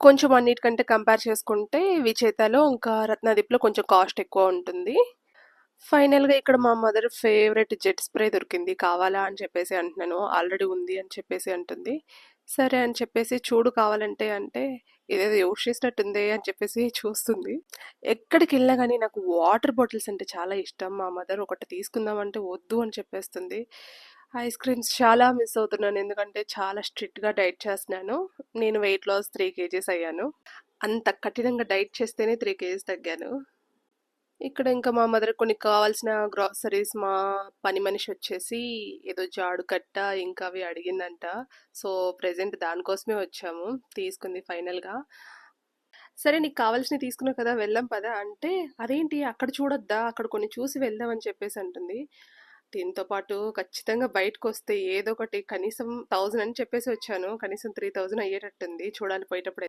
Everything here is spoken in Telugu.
కొంచెం అన్నిటికంటే కంపేర్ చేసుకుంటే విజేతలో ఇంకా రత్నదీప్‌లో కొంచెం కాస్ట్ ఎక్కువ ఉంటుంది. ఫైనల్‌గా ఇక్కడ మా మదర్ ఫేవరెట్ జెట్ స్ప్రే దొరికింది. కావాలా అని చెప్పేసి అంటున్నాను. ఆల్రెడీ ఉంది అని చెప్పేసి అంటుంది. సరే అని చెప్పేసి చూడు కావాలంటే అంటే, ఇదేదో యూజ్ చేసినట్టుందే అని చెప్పేసి చూస్తుంది. ఎక్కడికెళ్ళినా గానీ నాకు వాటర్ బాటిల్స్ అంటే చాలా ఇష్టం. మా మదర్ ఒకటి తీసుకుందామంటే వద్దు అని చెప్పేస్తుంది. ఐస్ క్రీమ్స్ చాలా మిస్ అవుతున్నాను. ఎందుకంటే చాలా స్ట్రిక్ట్‌గా డైట్ చేస్తున్నాను. నేను వెయిట్ లాస్ 3 కేజీస్ అయ్యాను. అంత కఠినంగా డైట్ చేస్తేనే 3 కేజీస్ తగ్గాను. ఇక్కడ ఇంకా మా మదర్ కొన్ని కావాల్సిన గ్రాసరీస్ మా పని మనిషి వచ్చేసి ఏదో జాడు కట్ట ఇంకా అవి అడిగిందంట. సో ప్రెజెంట్ దానికోసమే వచ్చాము. తీసుకుంది ఫైనల్గా. సరే నీకు కావాల్సినవి తీసుకున్నావు కదా వెళ్దాం పదా అంటే, అదేంటి అక్కడ చూడొద్దా అక్కడ కొన్ని చూసి వెళ్దాం అని చెప్పేసి అంటుంది. దీంతో పాటు ఖచ్చితంగా బయటకు వస్తే ఏదో ఒకటి కనీసం 1000 అని చెప్పేసి వచ్చాను, కనీసం 3000 అయ్యేటట్టుంది చూడాలి పోయేటప్పుడు.